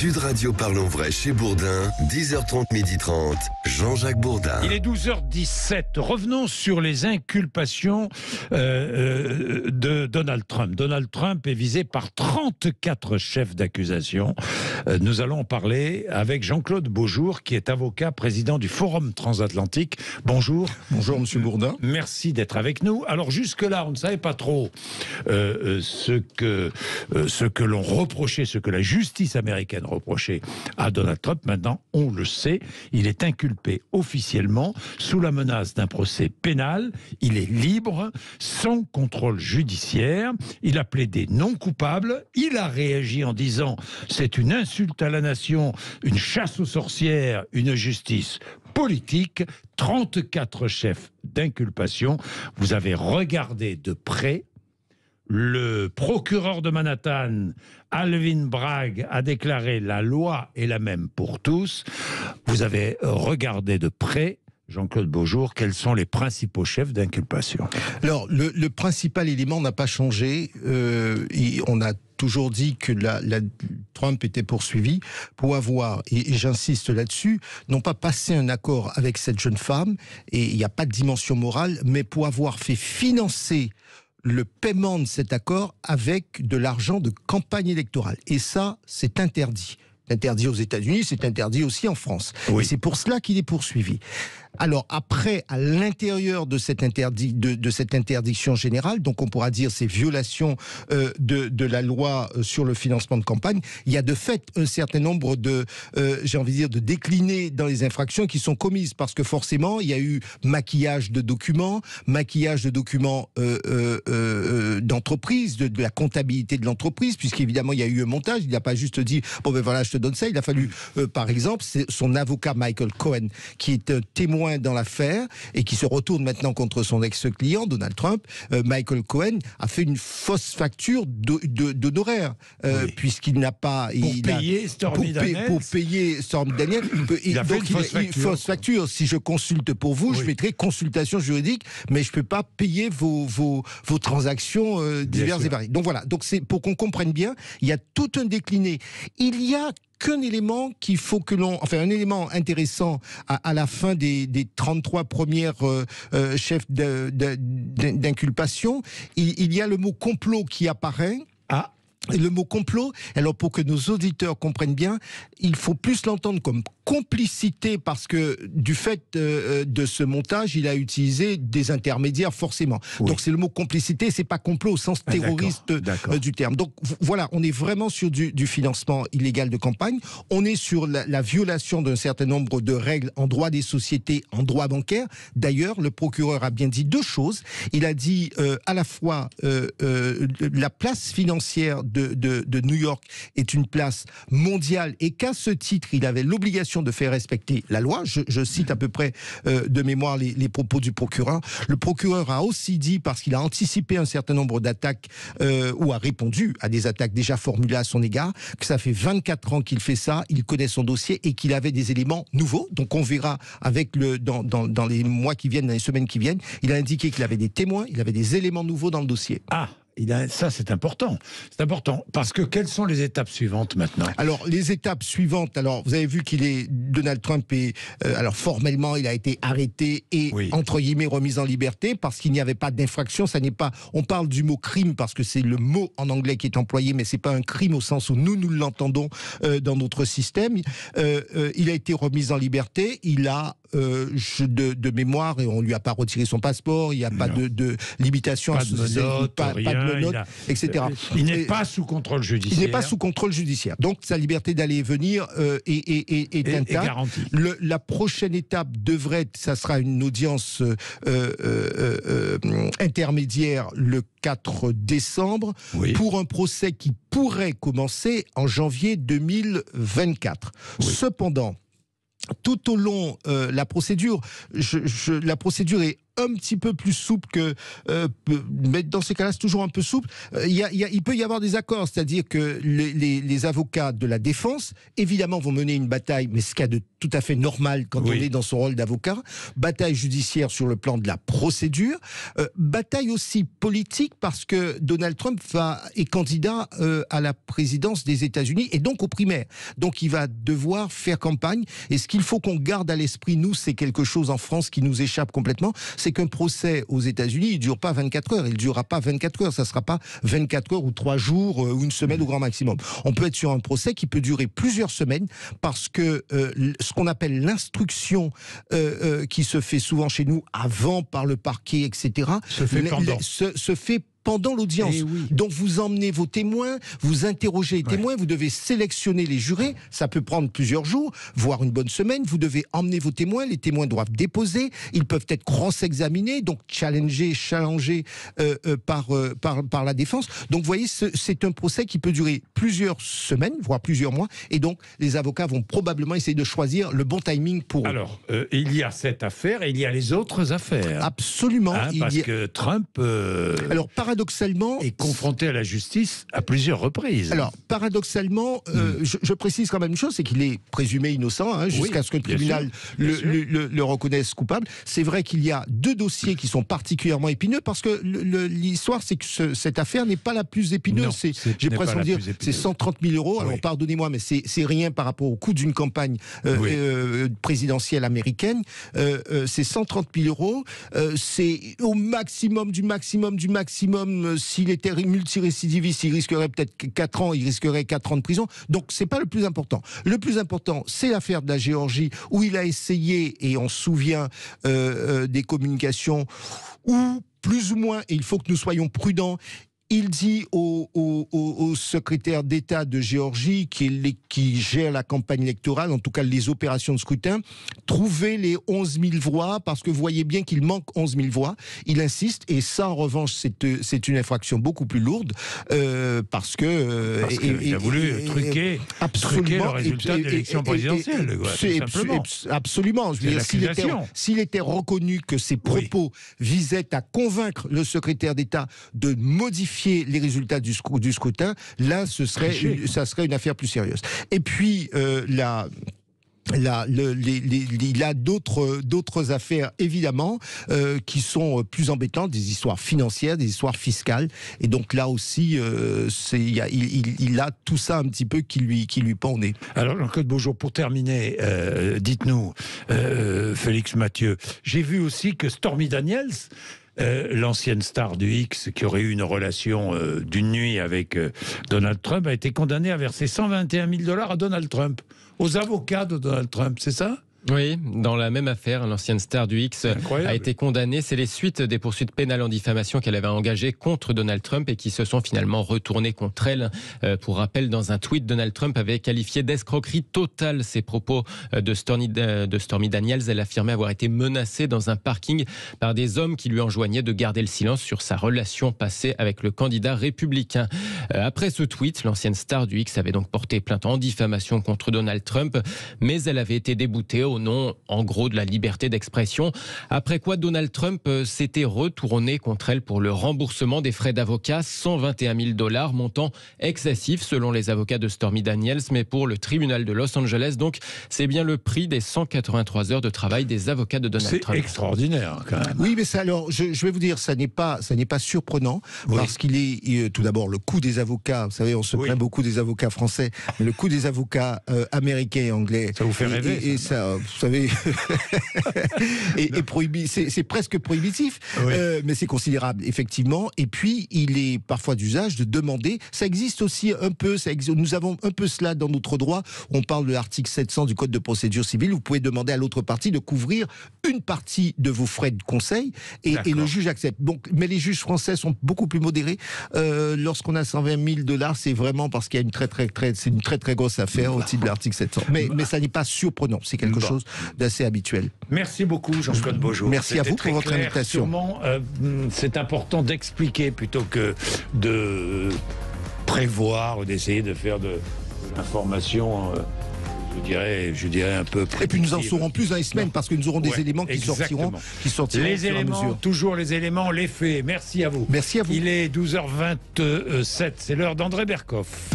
Sud Radio Parlons Vrai chez Bourdin, 10h30, 12h30, Jean-Jacques Bourdin. Il est 12h17. Revenons sur les inculpations de Donald Trump. Donald Trump est visé par 34 chefs d'accusation. Nous allons en parler avec Jean-Claude Beaujour, qui est avocat, président du Forum transatlantique. Bonjour. Bonjour, monsieur Bourdin. Merci d'être avec nous. Alors jusque-là, on ne savait pas trop ce que l'on reprochait, ce que la justice américaine reprochait à Donald Trump. Maintenant, on le sait, il est inculpé officiellement sous la menace d'un procès pénal. Il est libre, sans contrôle judiciaire. Il a plaidé non coupable. Il a réagi en disant « c'est une insulte à la nation, une chasse aux sorcières, une justice politique ». 34 chefs d'inculpation. Vous avez regardé de près. Le procureur de Manhattan, Alvin Bragg, a déclaré « la loi est la même pour tous ». Vous avez regardé de près, Jean-Claude Beaujour, quels sont les principaux chefs d'inculpation? Alors, le principal élément n'a pas changé. On a toujours dit que Trump était poursuivi pour avoir, et j'insiste là-dessus, non pas passé un accord avec cette jeune femme, et il n'y a pas de dimension morale, mais pour avoir fait financer le paiement de cet accord avec de l'argent de campagne électorale. Et ça, c'est interdit. C'est interdit aux États-Unis, c'est interdit aussi en France. Oui. Et c'est pour cela qu'il est poursuivi. Alors après, à l'intérieur de cette interdiction générale, donc on pourra dire ces violations de la loi sur le financement de campagne, il y a de fait un certain nombre de déclinés dans les infractions qui sont commises, parce que forcément, il y a eu maquillage de documents d'entreprise, de la comptabilité de l'entreprise, puisqu'évidemment, il y a eu un montage. Il n'a pas juste dit, bon ben voilà, je te donne ça. Il a fallu, par exemple, c'est son avocat Michael Cohen, qui est témoin dans l'affaire et qui se retourne maintenant contre son ex-client Donald Trump. Michael Cohen a fait une fausse facture d'honoraires, puisqu'il n'a pas pour payer Stormy Daniels. Il a fait une fausse facture. Si je consulte pour vous, je mettrai consultation juridique, mais je peux pas payer vos transactions diverses et variées. Donc voilà. Donc c'est pour qu'on comprenne bien. Il y a tout un décliné. Il y a qu'un élément qu'il faut que un élément intéressant à la fin des 33 premières chefs d'inculpation, il y a le mot complot qui apparaît. Ah. Et le mot complot, alors pour que nos auditeurs comprennent bien, il faut plus l'entendre comme complicité, parce que du fait de ce montage, il a utilisé des intermédiaires forcément. Oui. Donc c'est le mot complicité, c'est pas complot au sens terroriste du terme. Donc voilà, on est vraiment sur du financement illégal de campagne, on est sur la violation d'un certain nombre de règles en droit des sociétés, en droit bancaire. D'ailleurs, le procureur a bien dit deux choses. Il a dit à la fois la place financière de New York est une place mondiale, et qu'à ce titre, il avait l'obligation de faire respecter la loi. Je cite à peu près de mémoire les propos du procureur. Le procureur a aussi dit, parce qu'il a anticipé un certain nombre d'attaques, ou a répondu à des attaques déjà formulées à son égard, que ça fait 24 ans qu'il fait ça, il connaît son dossier et qu'il avait des éléments nouveaux. Donc on verra avec dans les mois qui viennent, dans les semaines qui viennent, il a indiqué qu'il avait des témoins, il avait des éléments nouveaux dans le dossier. Ah, ça c'est important. C'est important, parce que quelles sont les étapes suivantes maintenant? Alors les étapes suivantes, vous avez vu Donald Trump est, alors formellement il a été arrêté et entre guillemets remis en liberté, parce qu'il n'y avait pas d'infraction. Ça n'est pas, on parle du mot crime parce que c'est le mot en anglais qui est employé, mais c'est pas un crime au sens où nous l'entendons dans notre système. Il a été remis en liberté, il a de mémoire, et on lui a pas retiré son passeport, il n'y a pas de limitation, pas de menottes, pas de notes, etc. Il n'est pas sous contrôle judiciaire. Il n'est pas sous contrôle judiciaire. Donc sa liberté d'aller et venir est intacte. Garantie. La prochaine étape ça sera une audience intermédiaire le 4 décembre pour un procès qui pourrait commencer en janvier 2024. Cependant, tout au long la procédure est un petit peu plus souple que, mais dans ces cas-là, c'est toujours un peu souple. Il peut y avoir des accords, c'est-à-dire que les avocats de la défense, évidemment, vont mener une bataille, mais ce qu'il y a de tout à fait normal quand on est dans son rôle d'avocat, bataille judiciaire sur le plan de la procédure, bataille aussi politique parce que Donald Trump est candidat à la présidence des États-Unis et donc aux primaires. Donc il va devoir faire campagne. Et ce qu'il faut qu'on garde à l'esprit, nous, c'est quelque chose en France qui nous échappe complètement, c'est qu'un procès aux États-Unis, il ne dure pas 24 heures. Il ne durera pas 24 heures. Ça ne sera pas 24 heures ou 3 jours ou une semaine au grand maximum. On peut être sur un procès qui peut durer plusieurs semaines parce que ce qu'on appelle l'instruction qui se fait souvent chez nous avant par le parquet, etc., se fait pendant l'audience. Donc vous emmenez vos témoins, vous interrogez les témoins, vous devez sélectionner les jurés, ça peut prendre plusieurs jours, voire une bonne semaine, vous devez emmener vos témoins, les témoins doivent déposer, ils peuvent être cross-examinés, donc challengés par la défense. Donc vous voyez, c'est un procès qui peut durer plusieurs semaines, voire plusieurs mois, et donc les avocats vont probablement essayer de choisir le bon timing pour eux. Alors, il y a cette affaire et il y a les autres affaires. Absolument. Parce que Trump... Alors, paradoxalement, est confronté à la justice à plusieurs reprises. Alors, paradoxalement, je précise quand même une chose, c'est qu'il est présumé innocent, jusqu'à ce que le tribunal le reconnaisse coupable. C'est vrai qu'il y a 2 dossiers qui sont particulièrement épineux, parce que l'histoire, c'est que cette affaire n'est pas la plus épineuse. J'ai presque envie de dire, c'est 130 000 euros. Alors, pardonnez-moi, mais c'est rien par rapport au coût d'une campagne présidentielle américaine. C'est 130 000 euros. C'est au maximum du maximum du maximum. S'il était multirécidiviste, il risquerait peut-être 4 ans, il risquerait 4 ans de prison. Donc, c'est pas le plus important. Le plus important, c'est l'affaire de la Géorgie, où il a essayé, et on se souvient des communications, où plus ou moins, et il faut que nous soyons prudents, il dit au secrétaire d'État de Géorgie, qui gère la campagne électorale, en tout cas les opérations de scrutin, trouvez les 11 000 voix, parce que vous voyez bien qu'il manque 11 000 voix. Il insiste, et ça, en revanche, c'est une infraction beaucoup plus lourde, parce qu'il a voulu truquer le résultat de l'élection présidentielle. Absolument. Je veux dire, s'il était reconnu que ses propos visaient à convaincre le secrétaire d'État de modifier les résultats du scrutin, là, ça serait une affaire plus sérieuse. Et puis, il a d'autres affaires, évidemment, qui sont plus embêtantes, des histoires financières, des histoires fiscales. Et donc là aussi, il a tout ça un petit peu qui lui pend au nez. Alors, Jean-Claude Beaujour, pour terminer, dites-nous, Félix Mathieu, j'ai vu aussi que Stormy Daniels, l'ancienne star du X, qui aurait eu une relation d'une nuit avec Donald Trump, a été condamnée à verser 121 000 $ à Donald Trump, aux avocats de Donald Trump, c'est ça ? Oui, dans la même affaire, l'ancienne star du X a été condamnée. C'est les suites des poursuites pénales en diffamation qu'elle avait engagées contre Donald Trump et qui se sont finalement retournées contre elle. Pour rappel, dans un tweet, Donald Trump avait qualifié d'escroquerie totale ses propos de Stormy Daniels. Elle affirmait avoir été menacée dans un parking par des hommes qui lui enjoignaient de garder le silence sur sa relation passée avec le candidat républicain. Après ce tweet, l'ancienne star du X avait donc porté plainte en diffamation contre Donald Trump, mais elle avait été déboutée au nom, en gros, de la liberté d'expression. Après quoi, Donald Trump s'était retourné contre elle pour le remboursement des frais d'avocat, 121 000 $, montant excessif selon les avocats de Stormy Daniels, mais pour le tribunal de Los Angeles, donc c'est bien le prix des 183 heures de travail des avocats de Donald Trump. C'est extraordinaire, quand même. Oui, mais ça, alors, je vais vous dire, ça n'est pas surprenant, parce qu'il est, tout d'abord, le coût des avocats, vous savez, on se plaint beaucoup des avocats français, mais le coût des avocats américains et anglais... Ça vous fait rêver, ça, vous savez, c'est presque prohibitif, mais c'est considérable, effectivement. Et puis, il est parfois d'usage de demander, ça existe aussi un peu, nous avons un peu cela dans notre droit, on parle de l'article 700 du Code de procédure civile, vous pouvez demander à l'autre partie de couvrir une partie de vos frais de conseil, et le juge accepte. Donc, mais les juges français sont beaucoup plus modérés. Lorsqu'on a 120 000 $, c'est vraiment parce qu'il y a c'est une très très grosse affaire au titre de l'article 700. Mais ça n'est pas surprenant, c'est quelque chose d'assez habituel. Merci beaucoup, Jean-Claude Beaujour. Merci à vous pour votre invitation. Sûrement, c'est important d'expliquer plutôt que de prévoir ou d'essayer de faire de l'information je dirais un peu. Et puis nous en saurons plus dans les semaines, parce que nous aurons des éléments qui sortiront les éléments, toujours les éléments, les faits. Merci à vous. Merci à vous. Il est 12h27, c'est l'heure d'André Berkoff.